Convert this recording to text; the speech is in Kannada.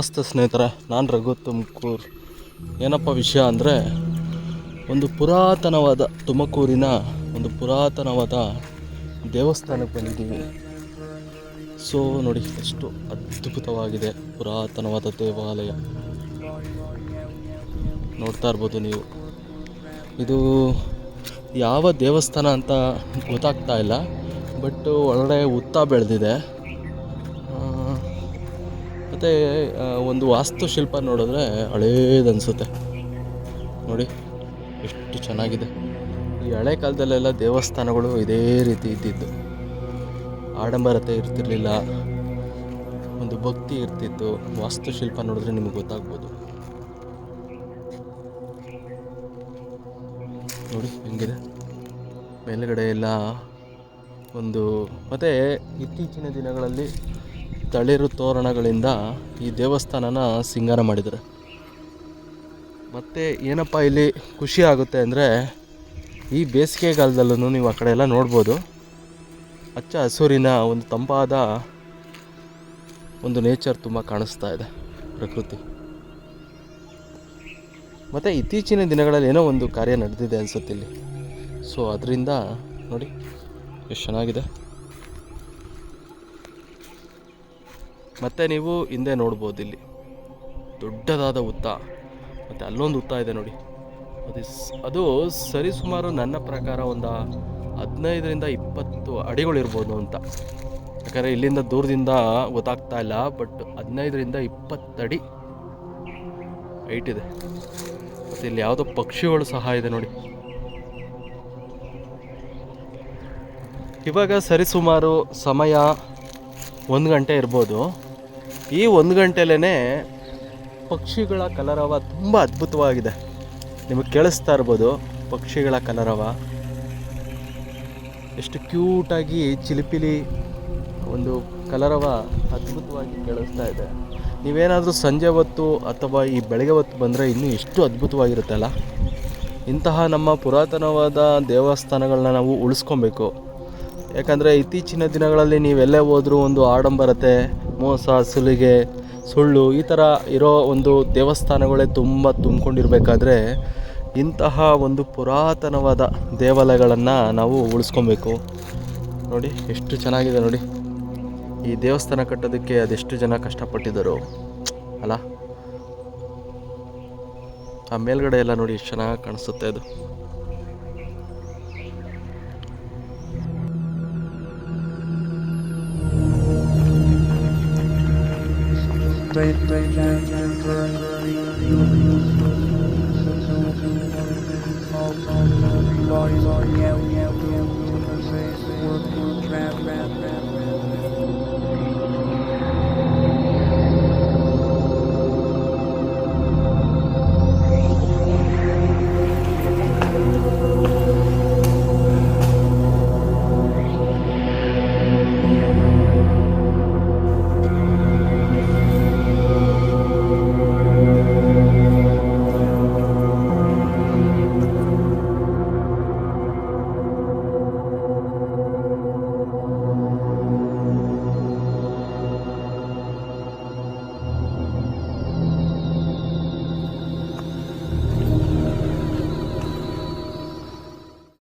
ನಮಸ್ತೆ ಸ್ನೇಹಿತರೆ, ನಾನು ರಘು ತುಮಕೂರು. ಏನಪ್ಪ ವಿಷಯ ಅಂದರೆ, ಒಂದು ಪುರಾತನವಾದ ತುಮಕೂರಿನ ಒಂದು ಪುರಾತನವಾದ ದೇವಸ್ಥಾನಕ್ಕೆ ಬಂದಿದ್ದೀವಿ. ಸೊ ನೋಡಿ, ಎಷ್ಟು ಅದ್ಭುತವಾಗಿದೆ ಪುರಾತನವಾದ ದೇವಾಲಯ. ನೋಡ್ತಾ ಇರ್ಬೋದು ನೀವು. ಇದು ಯಾವ ದೇವಸ್ಥಾನ ಅಂತ ಗೊತ್ತಾಗ್ತಾ ಇಲ್ಲ, ಬಟ್ ಒಳಗಡೆ ಹುತ್ತ ಬೆಳೆದಿದೆ. ಮತ್ತು ಒಂದು ವಾಸ್ತುಶಿಲ್ಪ ನೋಡಿದ್ರೆ ಹಳೇದು ಅನಿಸುತ್ತೆ. ನೋಡಿ ಎಷ್ಟು ಚೆನ್ನಾಗಿದೆ. ಈ ಹಳೆ ಕಾಲದಲ್ಲೆಲ್ಲ ದೇವಸ್ಥಾನಗಳು ಇದೇ ರೀತಿ ಇದ್ದಿದ್ದು. ಆಡಂಬರತೆ ಇರ್ತಿರ್ಲಿಲ್ಲ, ಒಂದು ಭಕ್ತಿ ಇರ್ತಿತ್ತು. ವಾಸ್ತುಶಿಲ್ಪ ನೋಡಿದ್ರೆ ನಿಮಗೆ ಗೊತ್ತಾಗ್ಬೋದು. ನೋಡಿ ಹೆಂಗಿದೆ ಮೇಲುಗಡೆ ಎಲ್ಲ ಒಂದು. ಮತ್ತು ಇತ್ತೀಚಿನ ದಿನಗಳಲ್ಲಿ ತಳಿರು ತೋರಣಗಳಿಂದ ಈ ದೇವಸ್ಥಾನನ ಸಿಂಗಾರ ಮಾಡಿದ್ದಾರೆ. ಮತ್ತು ಏನಪ್ಪ ಇಲ್ಲಿ ಖುಷಿ ಆಗುತ್ತೆ ಅಂದರೆ, ಈ ಬೇಸಿಗೆಗಾಲದಲ್ಲೂ ನೀವು ಆ ಕಡೆ ಎಲ್ಲ ನೋಡ್ಬೋದು, ಹಚ್ಚ ಹಸುರಿನ ಒಂದು ತಂಪಾದ ಒಂದು ನೇಚರ್ ತುಂಬ ಕಾಣಿಸ್ತಾ ಇದೆ, ಪ್ರಕೃತಿ. ಮತ್ತು ಇತ್ತೀಚಿನ ದಿನಗಳಲ್ಲಿ ಏನೋ ಒಂದು ಕಾರ್ಯ ನಡೆದಿದೆ ಅನಿಸುತ್ತೆ ಇಲ್ಲಿ. ಸೊ ಅದರಿಂದ ನೋಡಿ ಎಷ್ಟು ಚೆನ್ನಾಗಿದೆ. ಮತ್ತು ನೀವು ಹಿಂದೆ ನೋಡ್ಬೋದು, ಇಲ್ಲಿ ದೊಡ್ಡದಾದ ಹುತ್ತ, ಮತ್ತು ಅಲ್ಲೊಂದು ಹುತ್ತ ಇದೆ ನೋಡಿ. ಅದು ಸರಿಸುಮಾರು ನನ್ನ ಪ್ರಕಾರ ಒಂದು 15-20 ಅಡಿಗಳಿರ್ಬೋದು ಅಂತ. ಯಾಕಂದರೆ ಇಲ್ಲಿಂದ ದೂರದಿಂದ ಗೊತ್ತಾಗ್ತಾ ಇಲ್ಲ, ಬಟ್ 15-20 ಅಡಿ ಹೈಟ್ ಇದೆ. ಮತ್ತು ಇಲ್ಲಿ ಯಾವುದೋ ಪಕ್ಷಿಗಳು ಸಹ ಇದೆ ನೋಡಿ. ಇವಾಗ ಸರಿಸುಮಾರು ಸಮಯ 1 ಗಂಟೆ ಇರ್ಬೋದು. ಈ 1 ಗಂಟೆಲೇ ಪಕ್ಷಿಗಳ ಕಲರವ ತುಂಬ ಅದ್ಭುತವಾಗಿದೆ. ನಿಮಗೆ ಕೇಳಿಸ್ತಾ ಇರ್ಬೋದು ಪಕ್ಷಿಗಳ ಕಲರವ ಎಷ್ಟು ಕ್ಯೂಟಾಗಿ, ಚಿಲಿಪಿಲಿ ಒಂದು ಕಲರವ ಅದ್ಭುತವಾಗಿ ಕೇಳಿಸ್ತಾ ಇದೆ. ನೀವೇನಾದರೂ ಸಂಜೆ ಹೊತ್ತು ಅಥವಾ ಈ ಬೆಳಗ್ಗೆ ಹೊತ್ತು ಬಂದರೆ ಇನ್ನೂ ಎಷ್ಟು ಅದ್ಭುತವಾಗಿರುತ್ತಲ್ಲ. ಇಂತಹ ನಮ್ಮ ಪುರಾತನವಾದ ದೇವಸ್ಥಾನಗಳನ್ನ ನಾವು ಉಳಿಸ್ಕೊಬೇಕು. ಯಾಕಂದರೆ ಇತ್ತೀಚಿನ ದಿನಗಳಲ್ಲಿ ನೀವೆಲ್ಲೇ ಹೋದರೂ ಒಂದು ಆಡಂಬರತೆ, ಮೋಸ, ಸುಲಿಗೆ, ಸುಳ್ಳು ಈ ಥರ ಇರೋ ಒಂದು ದೇವಸ್ಥಾನಗಳೇ ತುಂಬ ತುಂಬಿಕೊಂಡಿರಬೇಕಾದ್ರೆ, ಇಂತಹ ಒಂದು ಪುರಾತನವಾದ ದೇವಾಲಯಗಳನ್ನು ನಾವು ಉಳಿಸ್ಕೊಬೇಕು. ನೋಡಿ ಎಷ್ಟು ಚೆನ್ನಾಗಿದೆ. ನೋಡಿ ಈ ದೇವಸ್ಥಾನ ಕಟ್ಟೋದಕ್ಕೆ ಅದೆಷ್ಟು ಜನ ಕಷ್ಟಪಟ್ಟಿದ್ದರು ಅಲ್ಲ. ಆ ಮೇಲ್ಗಡೆ ಎಲ್ಲ ನೋಡಿ ಎಷ್ಟು ಚೆನ್ನಾಗಿ ಕಾಣಿಸುತ್ತೆ ಅದು.